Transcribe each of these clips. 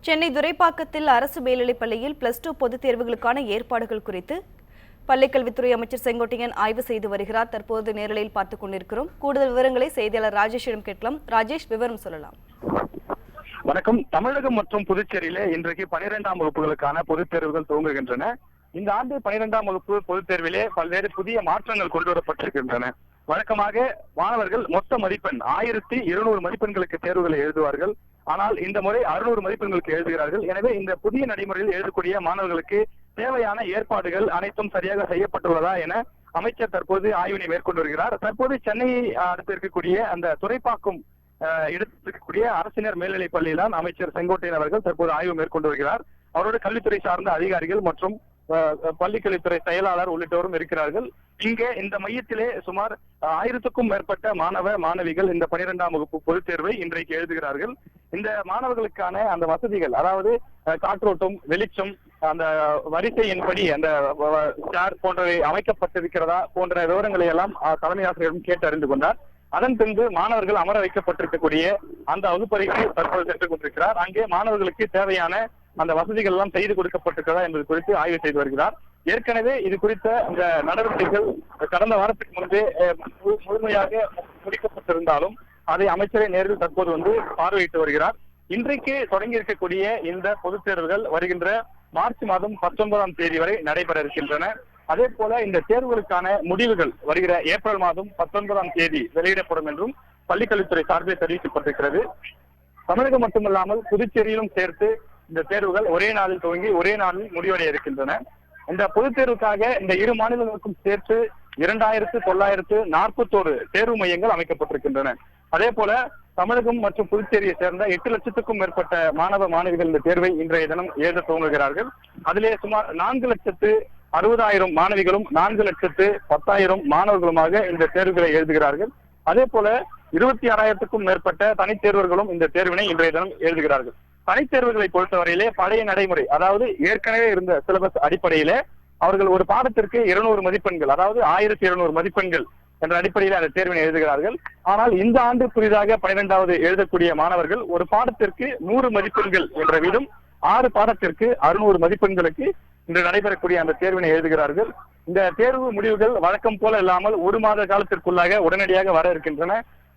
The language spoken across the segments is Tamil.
சென்னை துரைப்பாக்கத்தில் அரசு மேல்நிலைப் பள்ளியில் +2 பொதுத் தேர்வுகளுக்கான ஏற்பாடுகள் குறித்து பள்ளிக்கல்வித்துறை அமைச்சர் செங்கோட்டையன் ஆய்வு செய்து வருகிறார். தற்போது நேரலையில் பார்த்துக் கொண்டிருக்கிறோம். கூடுதல் விவரங்களை செய்தியாளர் ராஜேஷிடம் கேட்கலாம். ராஜேஷ், விவரம் சொல்லலாம். வணக்கம். தமிழகம் மற்றும் புதுச்சேரியிலே இன்றைக்கு 12ஆம் வகுப்புகளுக்கான பொதுத் தேர்வுகள் துவங்குகின்றன. இந்த ஆண்டு 12ஆம் வகுப்பு பொதுத் தேர்விலே பல்வேறு புதிய மாற்றங்கள் கொண்டு வரப்பட்டிருக்கின்றன. வழக்கமாக மாணவர்கள் மொத்த மதிப்பெண் 1200 மதிப்பெண்களுக்கு தேர்வுகளை எழுதுவார்கள். ஆனால் இந்த முறை 600 மதிப்பெண்களுக்கு எழுதுகிறார்கள். எனவே இந்த புதிய நடைமுறையில் எழுதக்கூடிய மாணவர்களுக்கு தேவையான ஏற்பாடுகள் அனைத்தும் சரியாக செய்யப்பட்டுள்ளதா என அமைச்சர் தற்போது ஆய்வினை மேற்கொண்டு வருகிறார். தற்போது சென்னையை அடுத்து இருக்கக்கூடிய அந்த துரைப்பாக்கம் இடத்திற்கக்கூடிய அரசினர் மேல்நிலைப் பள்ளியில்தான் அமைச்சர் செங்கோட்டையன் அவர்கள் தற்போது ஆய்வு மேற்கொண்டு வருகிறார். அவரோடு கல்வித்துறை சார்ந்த அதிகாரிகள் மற்றும் பள்ளிக்கல்வித்துறை செயலாளர் உள்ளிட்டோரும் இருக்கிறார்கள். இங்கே இந்த மையத்திலே சுமார் 1000க்கும் மேற்பட்ட மாணவ மாணவிகள் இந்த 12ஆம் வகுப்பு பொதுத் தேர்வை இன்றைக்கு எழுதுகிறார்கள். இந்த மாணவர்களுக்கான அந்த வசதிகள், அதாவது காற்றோட்டம், வெளிச்சம், அந்த வரிசையின்படி அந்த சேர் போன்றவை அமைக்கப்பட்டிருக்கிறதா போன்ற விவரங்களை எல்லாம் தலைமை ஆசிரியரும் கேட்டு அறிந்து கொண்டார். அதன் பின்பு மாணவர்கள் அமர வைக்கப்பட்டிருக்கக்கூடிய அந்த வகுப்பறைகளை தற்போது சென்று கொண்டிருக்கிறார். அங்கே மாணவர்களுக்கு தேவையான அந்த வசதிகள் எல்லாம் செய்து கொடுக்கப்பட்டிருக்கிறதா என்பது குறித்து ஆய்வு செய்து வருகிறார். ஏற்கனவே இது குறித்த அந்த நடவடிக்கைகள் கடந்த வாரத்துக்கு முன்பே முழுமையாக முடிக்கப்பட்டிருந்தாலும் அதை அமைச்சரை நேரில் தற்போது வந்து பார்வையிட்டு வருகிறார். இன்றைக்கு தொடங்கி இருக்கக்கூடிய இந்த பொதுத் தேர்வுகள் வருகின்ற மார்ச் மாதம் 19ஆம் தேதி வரை நடைபெற இருக்கின்றன. அதே போல இந்த தேர்வுகளுக்கான முடிவுகள் வருகிற ஏப்ரல் மாதம் 19ஆம் தேதி வெளியிடப்படும் என்றும் பள்ளிக்கல்வித்துறை சார்பில் தெரிவிக்கப்பட்டிருக்கிறது. தமிழகம் மட்டுமல்லாமல் புதுச்சேரியிலும் சேர்த்து இந்த தேர்வுகள் ஒரே நாளில் துவங்கி ஒரே நாளில் முடிவடைய இருக்கின்றன. இந்த பொதுத் தேர்வுக்காக இந்த இரு மாநிலங்களுக்கும் சேர்த்து 2941 தேர்வு மையங்கள் அமைக்கப்பட்டிருக்கின்றன. அதே போல தமிழகம் மற்றும் புதுச்சேரியை சேர்ந்த 8 லட்சத்துக்கும் மேற்பட்ட மாணவ மாணவிகள் இந்த தேர்வை இன்றைய தினம் எழுத துவங்குகிறார்கள். அதிலே சுமார் 4,60,000 மாணவிகளும் 4,10,000 மாணவர்களுமாக இந்த தேர்வுகளை எழுதுகிறார்கள். அதே போல 26,000க்கும் மேற்பட்ட தனித்தேர்வர்களும் இந்த தேர்வினை இன்றைய தினம் எழுதுகிறார்கள். தனித்தேர்வுகளை பொறுத்தவரையிலே பழைய நடைமுறை, அதாவது ஏற்கனவே இருந்த சிலபஸ் அடிப்படையிலே அவர்கள் ஒரு பாடத்திற்கு 200 மதிப்பெண்கள், அதாவது 1200 மதிப்பெண்கள் என்ற அடிப்படையில் அந்த தேர்வினை எழுதுகிறார்கள். ஆனால் இந்த ஆண்டு புதிதாக 12வது எழுதக்கூடிய மாணவர்கள் ஒரு பாடத்திற்கு 100 மதிப்பெண்கள் என்ற வீதம் 6 பாடத்திற்கு 600 மதிப்பெண்களுக்கு இன்று நடைபெறக்கூடிய அந்த தேர்வினை எழுதுகிறார்கள். இந்த தேர்வு முடிவுகள் வழக்கம் போல இல்லாமல் 1 மாத காலத்திற்குள்ளாக உடனடியாக வர இருக்கின்றன.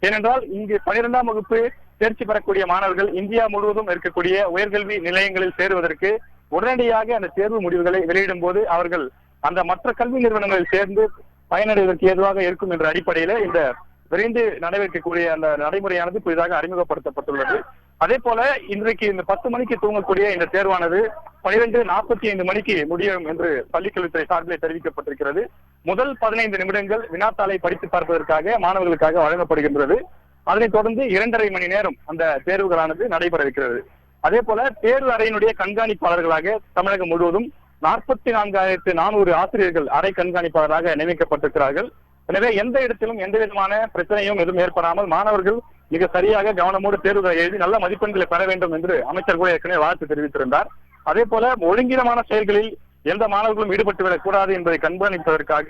ஏனென்றால் இங்கு 12ஆம் வகுப்பு தேர்ச்சி பெறக்கூடிய மாணவர்கள் இந்தியா முழுவதும் இருக்கக்கூடிய உயர்கல்வி நிலையங்களில் சேருவதற்கு உடனடியாக அந்த தேர்வு முடிவுகளை வெளியிடும் போது அவர்கள் அந்த மற்ற கல்வி நிறுவனங்களில் சேர்ந்து பயனடைவதற்கு ஏதுவாக இருக்கும் என்ற அடிப்படையில இந்த விரைந்து நடைபெறக்கூடிய அந்த நடைமுறையானது புதிதாக அறிமுகப்படுத்தப்பட்டுள்ளது. அதே போல இன்றைக்கு இந்த 10 மணிக்கு தூங்கக்கூடிய இந்த தேர்வானது 12:45 மணிக்கு முடியும் என்று பள்ளிக்கல்வித்துறை சார்பில் தெரிவிக்கப்பட்டிருக்கிறது. முதல் 15 நிமிடங்கள் வினாத்தாளை படித்து பார்ப்பதற்காக மாணவர்களுக்காக வழங்கப்படுகின்றது. அதனைத் தொடர்ந்து 2.5 மணி நேரம் அந்த தேர்வுகளானது நடைபெற இருக்கிறது. அதே போல தேர்வு அறையினுடைய கண்காணிப்பாளர்களாக தமிழகம் முழுவதும் 44,400 ஆசிரியர்கள் அறை கண்காணிப்பாளராக நியமிக்கப்பட்டிருக்கிறார்கள். எனவே எந்த இடத்திலும் எந்த விதமான பிரச்சனையும் எதுவும் ஏற்படாமல் மாணவர்கள் மிக சரியாக கவனமோடு தேர்வுகளை எழுதி நல்ல மதிப்பெண்களை பெற வேண்டும் என்று அமைச்சர் கூட ஏற்கனவே வாழ்த்து தெரிவித்திருந்தார். அதே போல ஒழுங்கீனமான செயல்களில் எந்த மாணவர்களும் ஈடுபட்டுவிடக் கூடாது என்பதை கண்காணிப்பதற்காக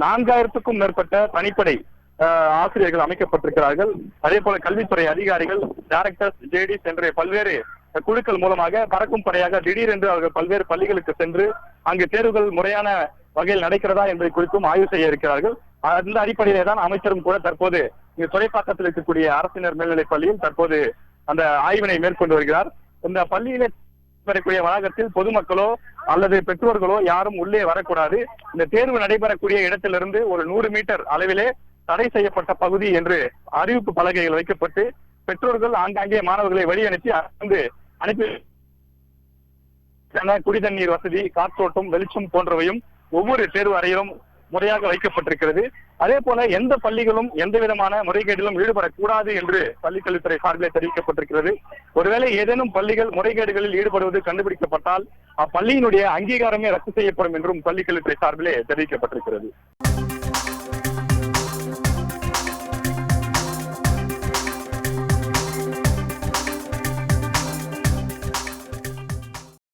4000க்கும் மேற்பட்ட தனிப்படை ஆசிரியர்கள் அமைக்கப்பட்டிருக்கிறார்கள். அதே போல கல்வித்துறை அதிகாரிகள், டைரக்டர்ஸ், ஜேடிஸ் என்ற பல்வேறு குழுக்கள் மூலமாக பறக்கும் படையாக திடீரென்று அவர்கள் பல்வேறு பள்ளிகளுக்கு சென்று அங்கு தேர்வுகள் முறையான வகையில் நடக்கிறதா என்பதை குறித்தும் ஆய்வு செய்ய இருக்கிறார்கள். அந்த அடிப்படையிலே தான் அமைச்சரும் கூட தற்போது இங்கு துரைப்பாக்கத்தில் இருக்கக்கூடிய அரசினர் மேல்நிலைப் பள்ளியில் தற்போது அந்த ஆய்வினை மேற்கொண்டு வருகிறார். இந்த பள்ளியிலே வரக்கூடிய வளாகத்தில் பொதுமக்களோ அல்லது பெற்றோர்களோ யாரும் உள்ளே வரக்கூடாது. இந்த தேர்வு நடைபெறக்கூடிய இடத்திலிருந்து ஒரு 100 மீட்டர் அளவிலே தடை செய்யப்பட்ட பகுதி என்று அறிவிப்பு பலகைகள் வைக்கப்பட்டு பெற்றோர்கள் ஆங்காங்கே மாணவர்களை வழி அனுப்பி குடிதண்ணீர் வசதி, காற்றோட்டம், வெளிச்சம் போன்றவையும் ஒவ்வொரு தேர்வு அறையிலும் முறையாக வைக்கப்பட்டிருக்கிறது. அதே போல எந்த பள்ளிகளும் எந்த விதமான முறைகேட்டிலும் ஈடுபடக்கூடாது என்று பள்ளிக்கல்வித்துறை சார்பிலே தெரிவிக்கப்பட்டிருக்கிறது. ஒருவேளை ஏதேனும் பள்ளிகள் முறைகேடுகளில் ஈடுபடுவது கண்டுபிடிக்கப்பட்டால் அப்பள்ளியினுடைய அங்கீகாரமே ரத்து செய்யப்படும் என்றும் பள்ளிக்கல்வித்துறை சார்பிலே தெரிவிக்கப்பட்டிருக்கிறது.